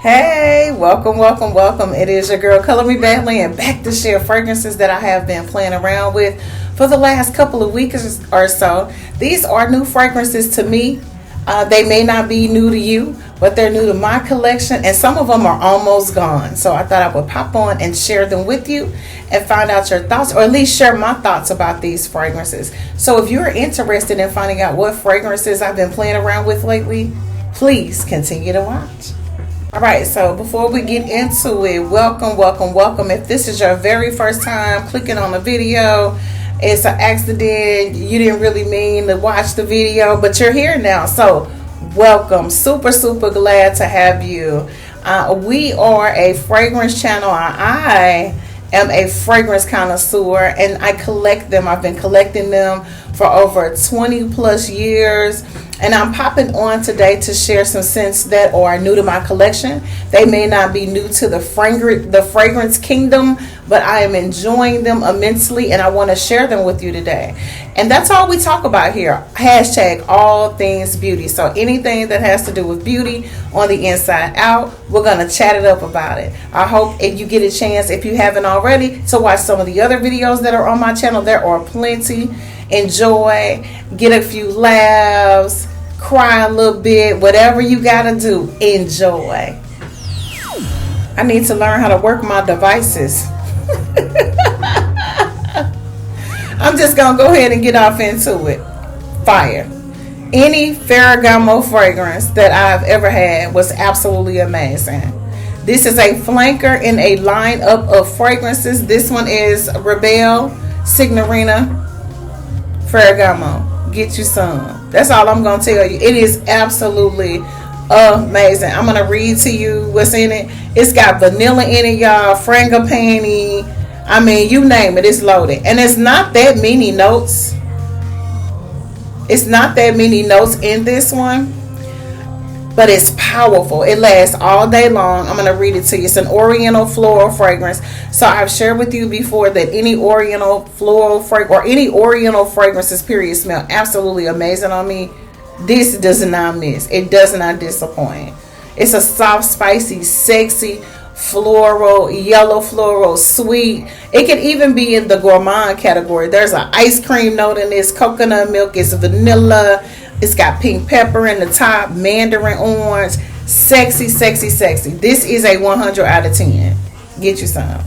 Hey, welcome. It is your girl, Color Me Badly, and back to share fragrances that I have been playing around with for the last couple of weeks or so. These are new fragrances to me. They may not be new to you, but they're new to my collection, and some of them are almost gone. So I thought I would pop on and share them with you and find out your thoughts, or at least share my thoughts about these fragrances. So if you're interested in finding out what fragrances I've been playing around with lately, please continue to watch. Alright, so before we get into it, welcome. If this is your very first time clicking on the video, it's an accident. You didn't really mean to watch the video, but you're here now. So welcome. Super glad to have you. We are a fragrance channel. I am a fragrance connoisseur, and I collect them. I've been collecting them for over 20 plus years. And I'm popping on today to share some scents that are new to my collection. They may not be new to the fragrance kingdom, but I am enjoying them immensely, and I want to share them with you today. And that's all we talk about here. Hashtag all things beauty. So anything that has to do with beauty on the inside out, we're going to chat it up about it. I hope if you get a chance, if you haven't already, to watch some of the other videos that are on my channel. There are plenty. Enjoy, get a few laughs, cry a little bit, whatever you gotta do, enjoy. I need to learn how to work my devices. I'm just gonna go ahead and get off into it. Fire. Any Ferragamo fragrance that I've ever had was absolutely amazing. This is a flanker in a lineup of fragrances. This one is Rebelle Signorina Ferragamo. Get you some. That's all I'm gonna tell you. It is absolutely amazing. I'm gonna read to you what's in it. It's got vanilla in it, y'all. Frangipani. I mean, you name it, it's loaded. And it's not that many notes. It's not that many notes in this one, but it's powerful. It lasts all day long. I'm going to read it to you. It's an oriental floral fragrance. So I've shared with you before that any oriental floral fragrance or any oriental fragrances period smell absolutely amazing on me. This does not miss. It does not disappoint. It's a soft, spicy, sexy, floral, yellow floral, sweet. It can even be in the gourmand category. There's an ice cream note in this, coconut milk, it's vanilla. It's got pink pepper in the top, mandarin orange. Sexy. This is a 100 out of 10. Get you some.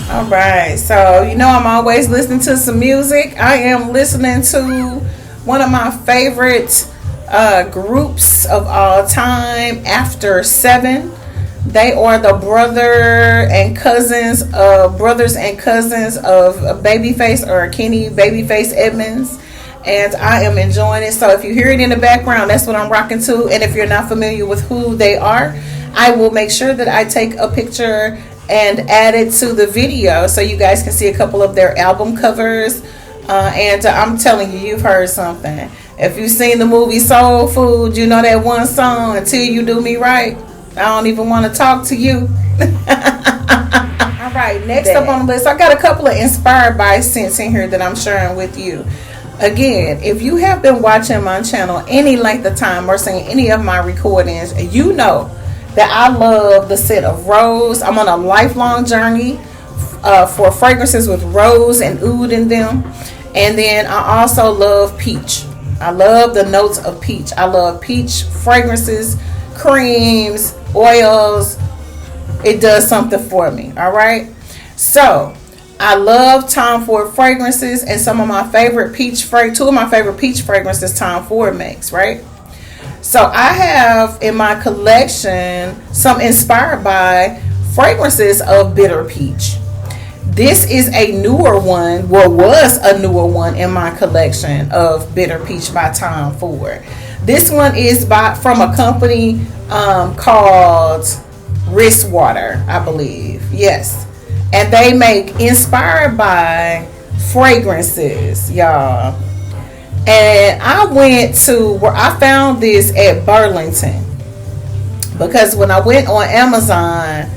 Alright, so you know I'm always listening to some music. I am listening to one of my favorite groups of all time, After 7. They are the brothers and cousins of Babyface, or Kenny Babyface Edmonds. And I am enjoying it. So if you hear it in the background, that's what I'm rocking to. And if you're not familiar with who they are, I will make sure that I take a picture and add it to the video so you guys can see a couple of their album covers. And I'm telling you, you've heard something. If you've seen the movie Soul Food, you know that one song, Until You Do Me Right. I don't even want to talk to you. All right, next up on the list, I got a couple of inspired by scents in here that I'm sharing with you. Again, if you have been watching my channel any length of time or seen any of my recordings, you know that I love the scent of rose. I'm on a lifelong journey for fragrances with rose and oud in them. And then I also love peach. I love the notes of peach. I love peach fragrances, creams, oils. It does something for me. All right. So I love Tom Ford fragrances, and two of my favorite peach fragrances Tom Ford makes, right? So I have in my collection some inspired by fragrances of bitter peach. This is a newer one, was a newer one in my collection of bitter peach by Tom Ford. This one is from a company called Wristwater, I believe. Yes. And they make inspired by fragrances, y'all. And I went to where I found this at Burlington, because when I went on Amazon,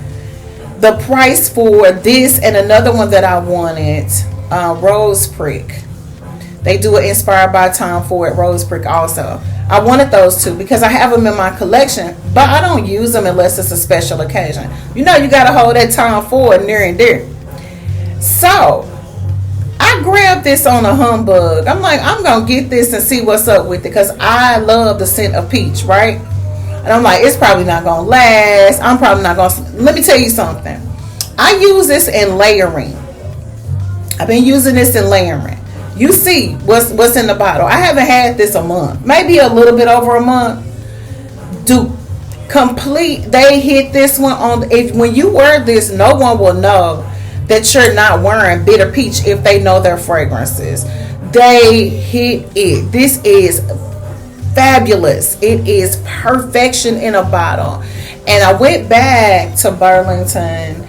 the price for this and another one that I wanted, Rose Prick, They do it inspired by Tom Ford Rose Brick also. I wanted those two because I have them in my collection, but I don't use them unless it's a special occasion. You know, you got to hold that Tom Ford near and dear. So I grabbed this on a humbug. I'm like, I'm going to get this and see what's up with it because I love the scent of peach, right? And I'm like, it's probably not going to last. I'm probably not going to. Let me tell you something. I use this in layering. I've been using this in layering. You see what's in the bottle. I haven't had this a month. Maybe a little bit over a month. They hit this one on. When you wear this, no one will know that you're not wearing Bitter Peach if they know their fragrances. They hit it. This is fabulous. It is perfection in a bottle. And I went back to Burlington,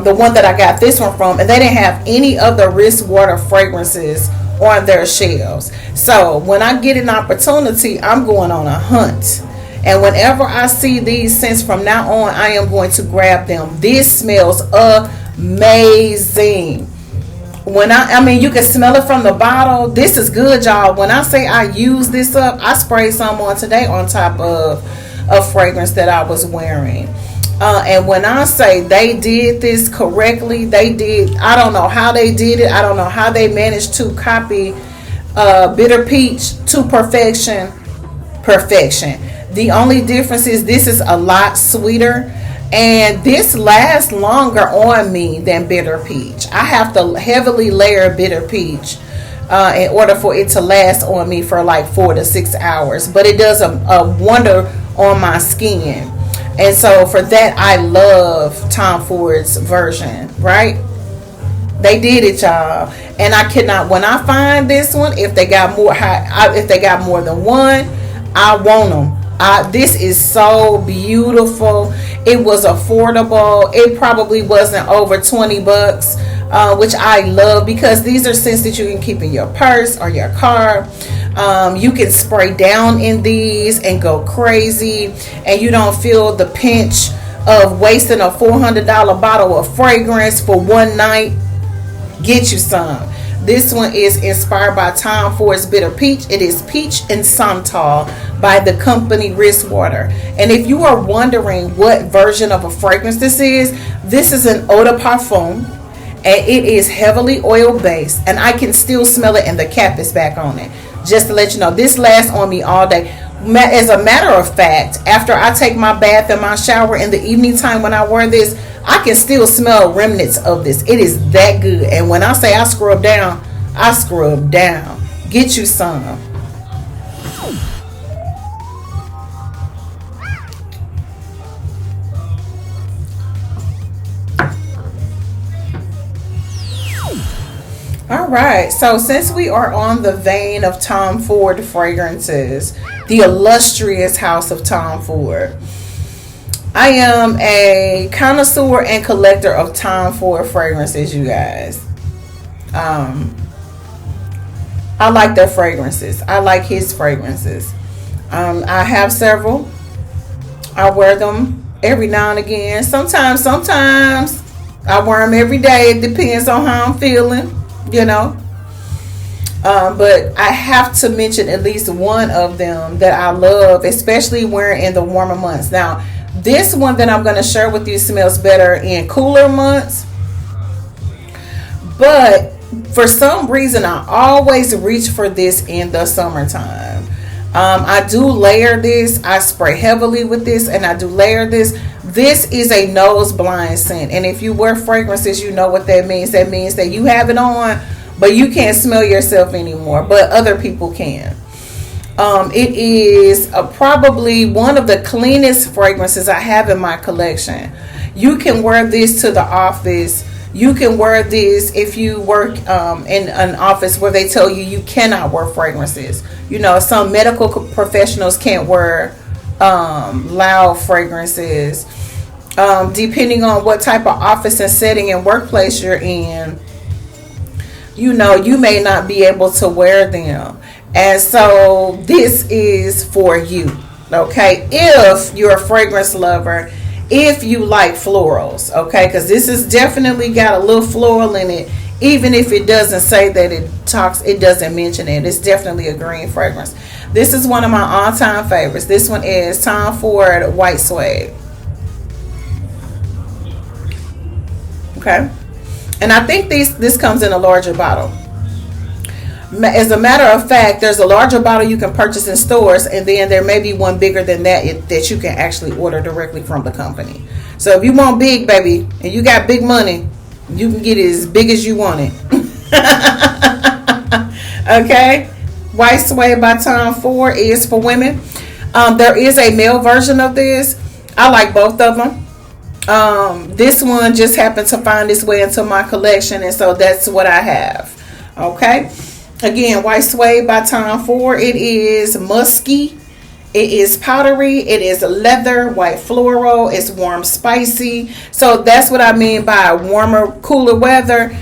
the one that I got this one from, and they didn't have any of the Wristwater fragrances on their shelves. So when I get an opportunity, I'm going on a hunt. And whenever I see these scents from now on, I am going to grab them. This smells amazing. I mean, you can smell it from the bottle. This is good, y'all. When I say I use this up, I sprayed some on today on top of a fragrance that I was wearing. And when I say they did this correctly, they did. I don't know how they did it. I don't know how they managed to copy Bitter Peach to perfection. The only difference is this is a lot sweeter. And this lasts longer on me than Bitter Peach. I have to heavily layer Bitter Peach in order for it to last on me for like 4 to 6 hours. But it does a wonder on my skin. And so for that, I love Tom Ford's version, right? They did it, y'all. And I cannot, when I find this one, if they got more than one, I want them. This is so beautiful. It was affordable. It probably wasn't over $20, which I love because these are scents that you can keep in your purse or your car. You can spray down in these and go crazy, and you don't feel the pinch of wasting a $400 bottle of fragrance for one night. Get you some. This one is inspired by Tom Ford's Bitter Peach. It is Peach and Santal by the company Wristwater. And if you are wondering what version of a fragrance this is an eau de parfum, and it is heavily oil based, and I can still smell it, and the cap is back on it. Just to let you know, this lasts on me all day. As a matter of fact, after I take my bath and my shower in the evening time when I wear this, I can still smell remnants of this. It is that good. And when I say I scrub down, I scrub down. Get you some. All right, so since we are on the vein of Tom Ford fragrances, the illustrious house of Tom Ford, I am a connoisseur and collector of Tom Ford fragrances, you guys. I like their fragrances. I like his fragrances. I have several. I wear them every now and again. Sometimes I wear them every day. It depends on how I'm feeling. You know, but I have to mention at least one of them that I love, especially wearing in the warmer months. Now, this one that I'm going to share with you smells better in cooler months, but for some reason I always reach for this in the summertime. I do layer this. I spray heavily with this, and I do layer this. This is a nose blind scent, and if you wear fragrances, you know what that means. That means that you have it on, but you can't smell yourself anymore, but other people can. It is probably one of the cleanest fragrances I have in my collection. You can wear this to the office. You can wear this if you work in an office where they tell you cannot wear fragrances. You know, some medical professionals can't wear loud fragrances. Depending on what type of office and setting and workplace you're in, you know, you may not be able to wear them. And so this is for you, okay? If you're a fragrance lover, if you like florals, okay? Because this has definitely got a little floral in it. Even if it doesn't say that it doesn't mention it. It's definitely a green fragrance. This is one of my all-time favorites. This one is Tom Ford White Suede. Okay, and I think this comes in a larger bottle. As a matter of fact, there's a larger bottle you can purchase in stores, and then there may be one bigger than that you can actually order directly from the company. So if you want big, baby, and you got big money, you can get it as big as you want it. Okay, White Suede by Tom Ford is for women. There is a male version of this. I like both of them. This one just happened to find its way into my collection, and so that's what I have. Okay. Again, White Suede by Tom Ford. It is musky. It is powdery. It is leather, white floral. It's warm, spicy. So that's what I mean by warmer, cooler weather.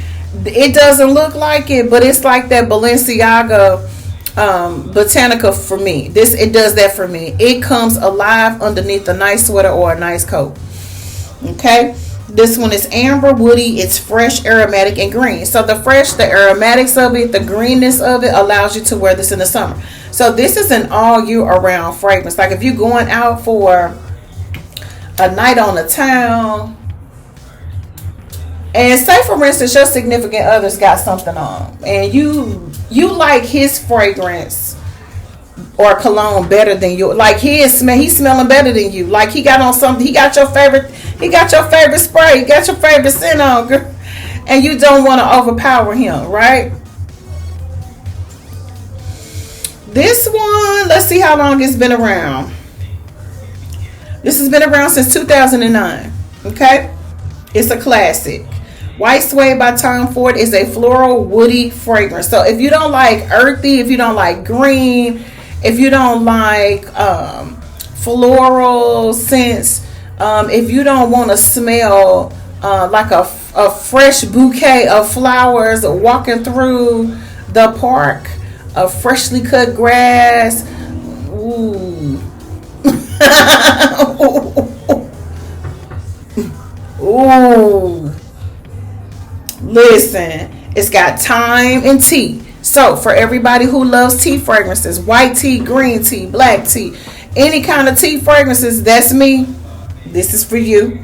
It doesn't look like it, but it's like that Balenciaga Botanica for me. It does that for me. It comes alive underneath a nice sweater or a nice coat. Okay. This one is amber, woody, it's fresh, aromatic, and green. So the fresh, the aromatics of it, the greenness of it allows you to wear this in the summer. So this is an all year around fragrance. Like if you're going out for a night on the town, and say for instance your significant other's got something on, and you like his fragrance or cologne better than you, like he's smelling better than you, like he got on something, he got your favorite spray, he got your favorite scent on, girl, and you don't want to overpower him, right? This one, let's see how long it's been around. This has been around since 2009. Okay, it's a classic. White Suede by Tom Ford is a floral woody fragrance. So if you don't like earthy, if you don't like green, if you don't like floral scents, if you don't want to smell like a fresh bouquet of flowers walking through the park, a freshly cut grass, ooh. Ooh. Listen, it's got thyme and tea. So for everybody who loves tea fragrances, white tea, green tea, black tea, any kind of tea fragrances, that's me. This is for you.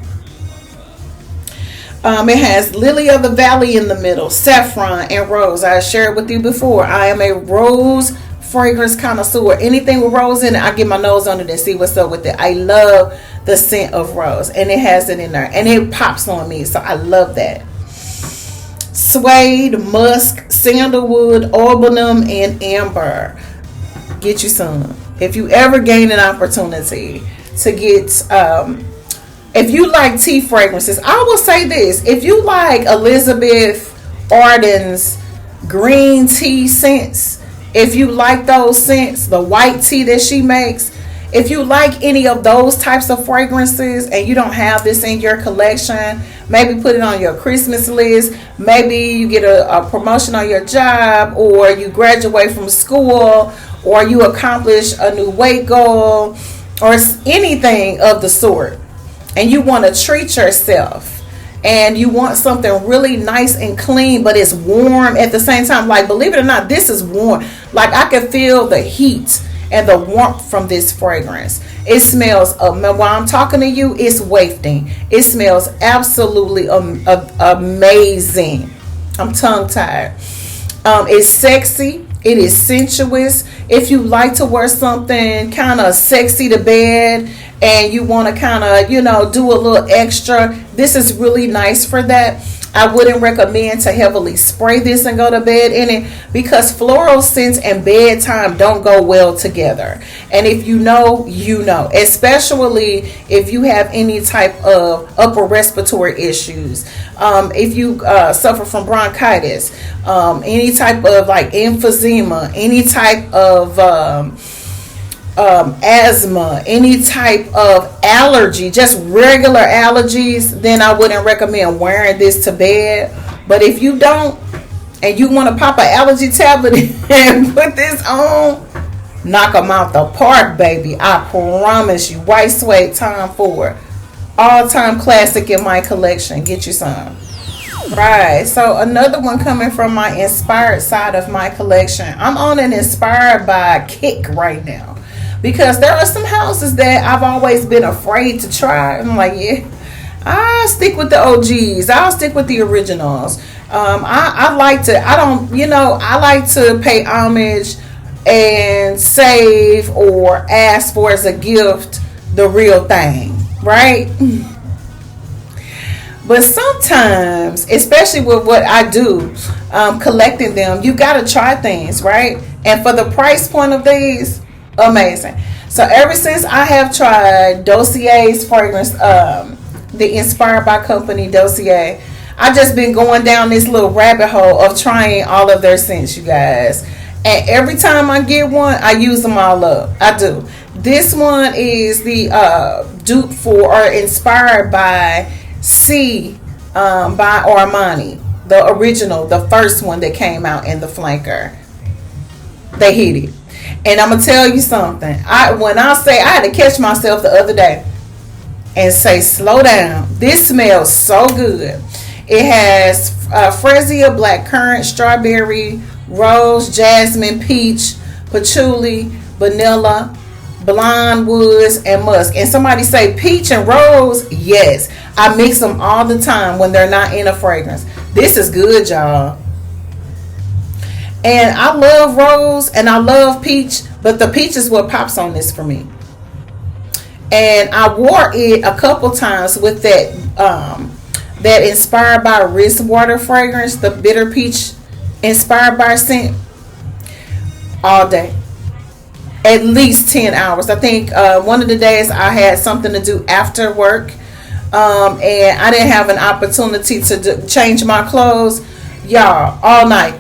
It has lily of the valley in the middle, saffron, and rose. I shared with you before, I am a rose fragrance connoisseur. Anything with rose in it, I get my nose under it and see what's up with it. I love the scent of rose, and it has it in there, and it pops on me, so I love that. Suede, musk, sandalwood, auburn, and amber. Get you some. If you ever gain an opportunity to get, if you like tea fragrances, I will say this. If you like Elizabeth Arden's green tea scents, if you like those scents, the white tea that she makes, if you like any of those types of fragrances and you don't have this in your collection, maybe put it on your Christmas list. Maybe you get a promotion on your job, or you graduate from school, or you accomplish a new weight goal, or anything of the sort, and you want to treat yourself, and you want something really nice and clean, but it's warm at the same time. Like, believe it or not, this is warm. Like, I can feel the heat and the warmth from this fragrance. It smells, while I'm talking to you, it's wafting. It smells absolutely amazing. I'm tongue-tied. It's sexy. It is sensuous. If you like to wear something kind of sexy to bed, and you want to kind of, do a little extra, this is really nice for that. I wouldn't recommend to heavily spray this and go to bed in it, because floral scents and bedtime don't go well together. And if you know, especially if you have any type of upper respiratory issues, if you suffer from bronchitis, any type of like emphysema, any type of asthma, any type of allergy, just regular allergies, then I wouldn't recommend wearing this to bed. But if you don't, and you want to pop an allergy tablet and put this on, knock them out the park, baby. I promise you. White Suede, Tom Ford, all-time classic in my collection. Get you some. Right. So another one coming from my inspired side of my collection. I'm on an inspired by kick right now because there are some houses that I've always been afraid to try. I'm like, yeah, I'll stick with the OGs. I'll stick with the originals. I like to. I don't. I like to pay homage and save or ask for as a gift the real thing, right? But sometimes, especially with what I do, collecting them, you got to try things, right? And for the price point of these, amazing. So ever since I have tried Dossier's fragrance, the Inspired by Company Dossier, I've just been going down this little rabbit hole of trying all of their scents, you guys. And every time I get one, I use them all up. I do. This one is the dupe for or inspired by C by Armani, the original, the first one that came out in the flanker. They hit it, and I'm gonna tell you something. When I say I had to catch myself the other day and say, slow down. This smells so good. It has freesia, blackcurrant, strawberry, rose, jasmine, peach, patchouli, vanilla, blonde woods, and musk. And somebody say peach and rose. Yes, I mix them all the time when they're not in a fragrance. This is good, y'all. And I love rose and I love peach, but the peach is what pops on this for me. And I wore it a couple times with that Inspired by Wrist Water fragrance, the bitter peach inspired by scent, all day. At least 10 hours. I think one of the days I had something to do after work, and I didn't have an opportunity to change my clothes. Y'all, all night.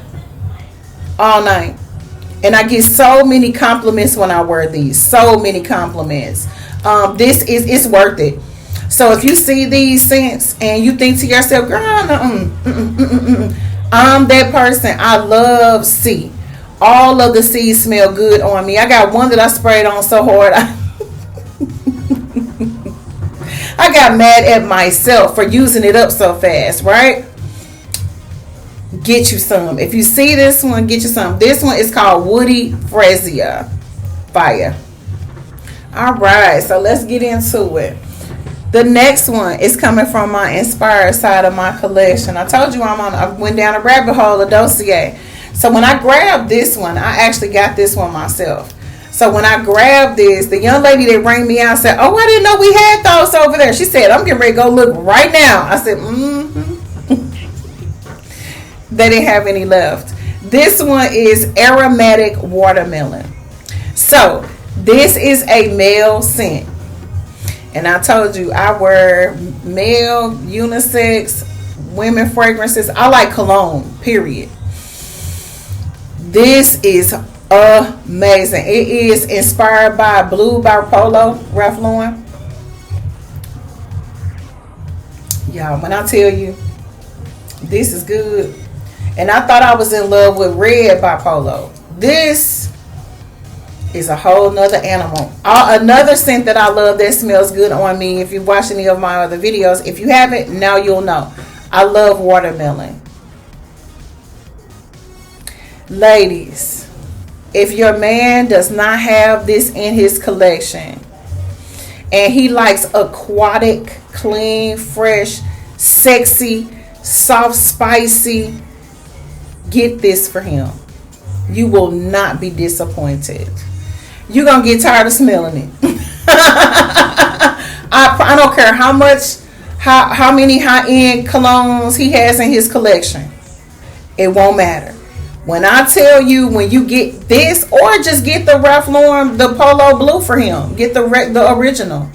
And I get so many compliments when I wear these. So many compliments. It's worth it. So if you see these scents and you think to yourself, girl, I'm that person. I love C. All of the C's smell good on me. I got one that I sprayed on so hard I got mad at myself for using it up so fast, right? Get you some. If you see this one, get you some. This one is called Woody Freesia. Fire. All right, so let's get into it. The next one is coming from my inspired side of my collection. I told you I went down a rabbit hole of Dossier. So when I grabbed this one, I actually got this one myself. So when I grabbed this, the young lady that rang me out said, "Oh, I didn't know we had those over there." She said, "I'm getting ready to go look right now." I said, They didn't have any left. This one is Aromatic Watermelon. So this is a male scent. And I told you I wear male, unisex, women fragrances. I like cologne, period. This is amazing. It is inspired by Blue by Polo, Ralph Lauren. Y'all, when I tell you, this is good. And I thought I was in love with Red by Polo. This is a whole nother animal. Another scent that I love that smells good on me. If you've watched any of my other videos, if you haven't, now you'll know. I love watermelon. Ladies, if your man does not have this in his collection and he likes aquatic, clean, fresh, sexy, soft, spicy, get this for him. You will not be disappointed. You're going to get tired of smelling it. I don't care how many high-end colognes he has in his collection. It won't matter. When I tell you, when you get this, or just get the Ralph Lauren, the Polo Blue for him, get the original,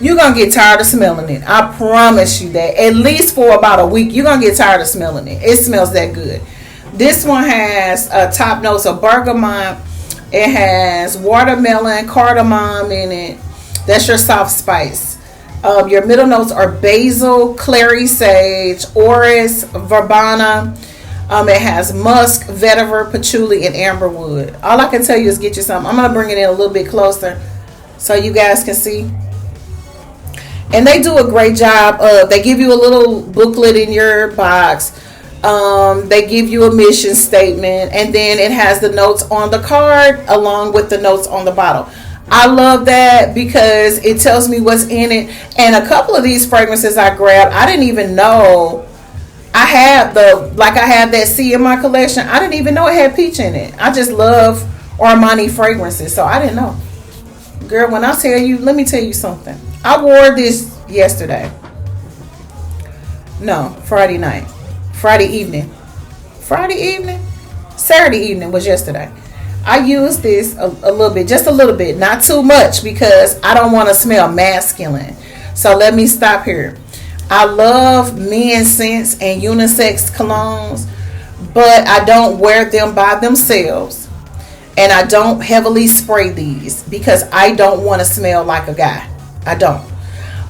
you're going to get tired of smelling it. I promise you that. At least for about a week, you're going to get tired of smelling it. It smells that good. This one has top notes of bergamot. It has watermelon, cardamom in it. That's your soft spice. Your middle notes are basil, clary sage, orris, verbena. It has musk, vetiver, patchouli, and amberwood. All I can tell you is get you some. I'm going to bring it in a little bit closer so you guys can see. And they do a great job of, they give you a little booklet in your box. They give you a mission statement, and then it has the notes on the card along with the notes on the bottle. I love that because it tells me what's in it. And a couple of these fragrances I grabbed, I didn't even know I had I had that C in my collection. I didn't even know it had peach in it. I just love Armani fragrances, so I didn't know. Girl, when I tell you, let me tell you something. I wore this yesterday. No, Friday night. Friday evening. Saturday evening was yesterday. I used this a little bit, just a little bit, not too much, because I don't want to smell masculine. So let me stop here. I love men's scents and unisex colognes, but I don't wear them by themselves. And I don't heavily spray these because I don't want to smell like a guy. I don't.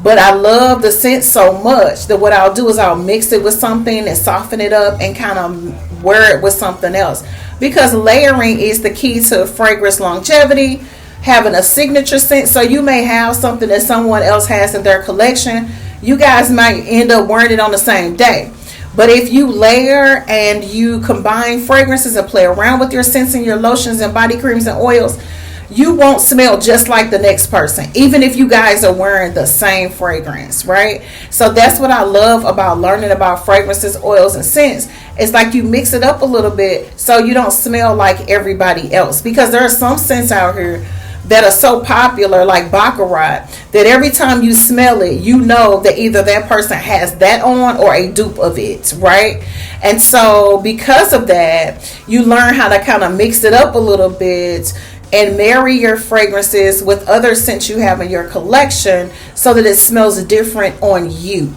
But I love the scent so much that what I'll do is I'll mix it with something and soften it up and kind of wear it with something else. Because layering is the key to fragrance longevity, having a signature scent. So you may have something that someone else has in their collection. You guys might end up wearing it on the same day. But if you layer and you combine fragrances and play around with your scents and your lotions and body creams and oils, you won't smell just like the next person, even if you guys are wearing the same fragrance, right? So that's what I love about learning about fragrances, oils, and scents. It's like you mix it up a little bit so you don't smell like everybody else. Because there are some scents out here that are so popular, like Baccarat, that every time you smell it, you know that either that person has that on or a dupe of it, right? And so because of that, you learn how to kind of mix it up a little bit and marry your fragrances with other scents you have in your collection so that it smells different on you.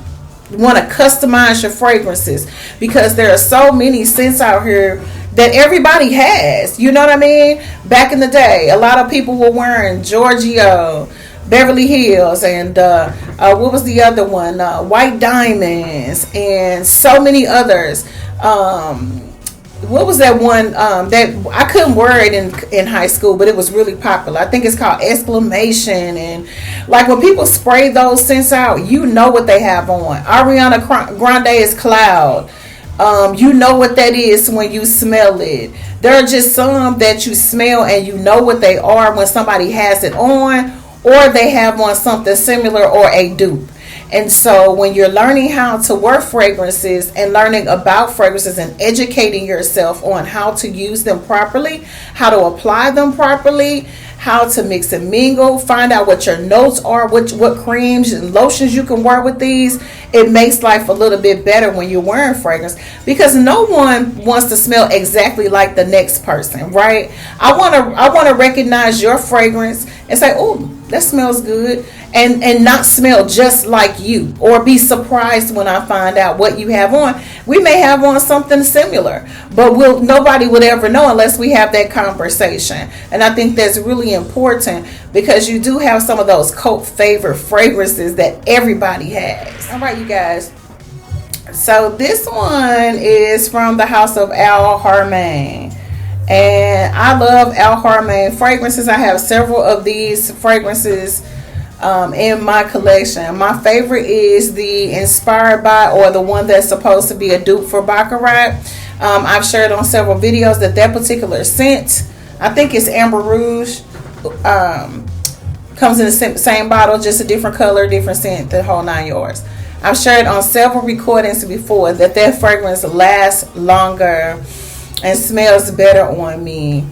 You want to customize your fragrances because there are so many scents out here that everybody has. You know what I mean? Back in the day, a lot of people were wearing Giorgio, Beverly Hills, and what was the other one? White Diamonds, and so many others. What was that one that I couldn't wear it in high school, but it was really popular? I think it's called Exclamation. And like when people spray those scents out, you know what they have on. Ariana Grande is Cloud. You know what that is when you smell it. There are just some that you smell and you know what they are when somebody has it on, or they have on something similar or a dupe. And so when you're learning how to work fragrances and learning about fragrances and educating yourself on how to use them properly, how to apply them properly, how to mix and mingle, find out what your notes are, what creams and lotions you can wear with these, it makes life a little bit better when you're wearing fragrance, because no one wants to smell exactly like the next person, right? I want to recognize your fragrance and say, oh, that smells good, and not smell just like you, or be surprised when I find out what you have on. We may have on something similar, but nobody would ever know unless we have that conversation. And I think that's really important because you do have some of those cult favorite fragrances that everybody has. All right, you guys. So this one is from the house of Al Harman. And I love Al Harman fragrances. I have several of these fragrances in my collection. My favorite is the Inspired By, or the one that's supposed to be a dupe for Baccarat. I've shared on several videos that particular scent, I think it's Amber Rouge, comes in the same bottle, just a different color, different scent, the whole 9 yards. I've shared on several recordings before that fragrance lasts longer and smells better on me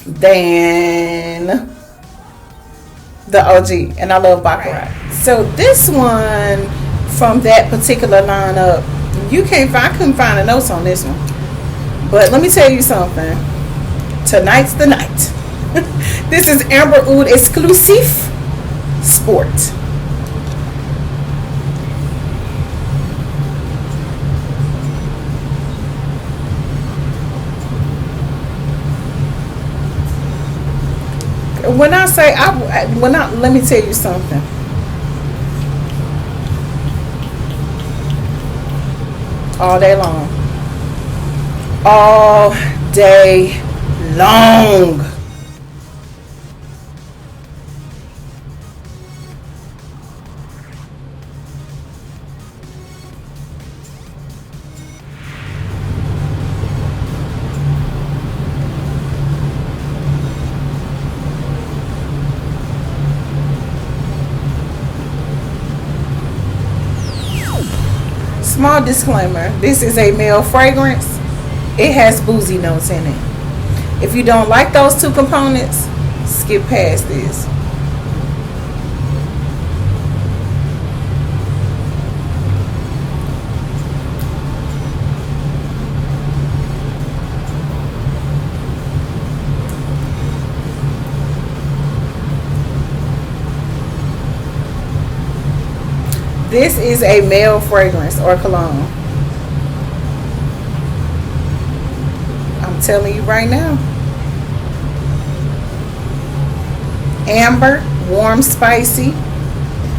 than the OG, and I love Baccarat. So this one from that particular lineup, I couldn't find the notes on this one. But let me tell you something. Tonight's the night. This is Amber Oud Exclusive Sport. When I say, let me tell you something. All day long. All day long. Small disclaimer, this is a male fragrance. It has boozy notes in it. If you don't like those two components, skip past this. This is a male fragrance or cologne. I'm telling you right now. Amber, warm, spicy,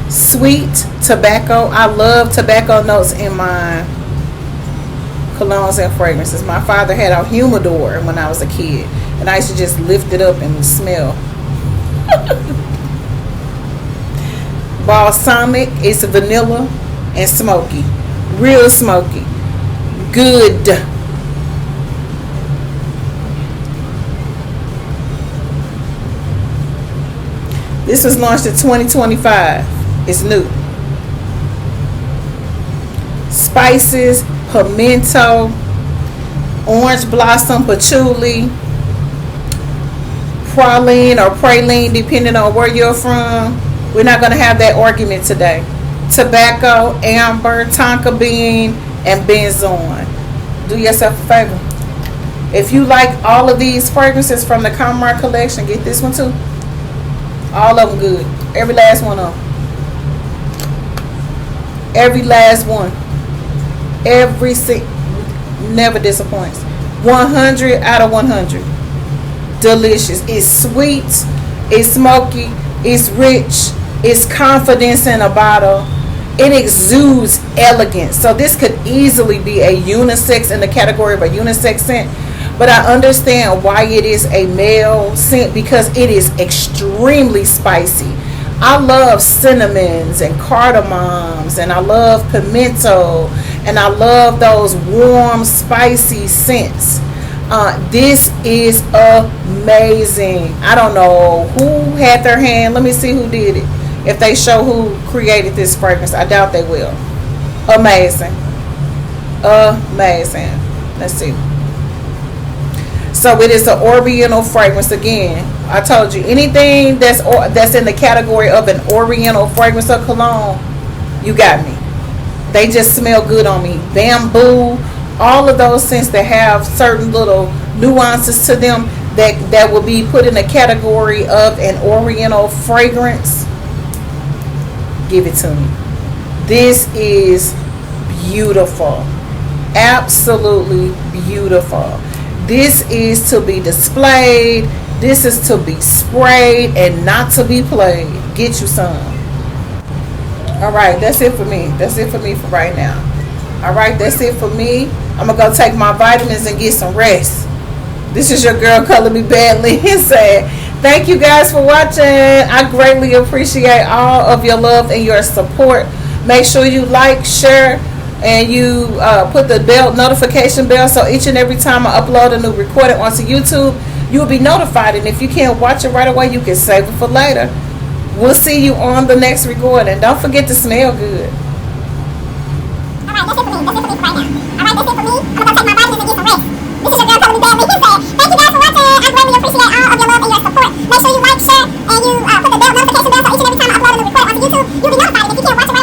sweet tobacco. I love tobacco notes in my colognes and fragrances. My father had a humidor when I was a kid, and I used to just lift it up and smell. Balsamic is vanilla and smoky. Real smoky. Good. This was launched in 2025. It's new. Spices, pimento, orange blossom, patchouli, praline or praline, depending on where you're from. We're not going to have that argument today. Tobacco, amber, tonka bean, and benzoin. Do yourself a favor. If you like all of these fragrances from the Comrade collection, get this one too. All of them good. Every last one of them. Every last one. Never disappoints. 100 out of 100. Delicious. It's sweet. It's smoky. It's rich. It's confidence in a bottle. It exudes elegance. So this could easily be a unisex, in the category of a unisex scent. But I understand why it is a male scent, because it is extremely spicy. I love cinnamons and cardamoms, and I love pimento, and I love those warm, spicy scents. This is amazing. I don't know who had their hand. Let me see who did it. If they show who created this fragrance, I doubt they will. Amazing. Amazing. Let's see. So it is an Oriental fragrance. Again, I told you, anything that's in the category of an Oriental fragrance or cologne, you got me. They just smell good on me. Bamboo, all of those scents that have certain little nuances to them that will be put in the category of an Oriental fragrance. Give it to me. This is beautiful. Absolutely beautiful. This is to be displayed. This is to be sprayed and not to be played. Get you some. Alright, that's it for me. That's it for me for right now. Alright, that's it for me. I'm going to go take my vitamins and get some rest. This is your girl, Color Me Badly, and said, thank you guys for watching. I greatly appreciate all of your love and your support. Make sure you like, share, and you put the notification bell, so each and every time I upload a new recording onto YouTube, you'll be notified. And if you can't watch it right away, you can save it for later. We'll see you on the next recording. Don't forget to smell good. Alright, that's it for me. That's it for me for right now. Alright, that's it for me. I'm going to go take my vitamins and get some rest. This is your girl, Color Me Badly. Thank you guys for watching. I greatly appreciate all of your love and your support. Make sure you like, share, and you put the bell notification bell, so each and every time I upload a new recording onto YouTube, you'll be notified. And if you can't watch it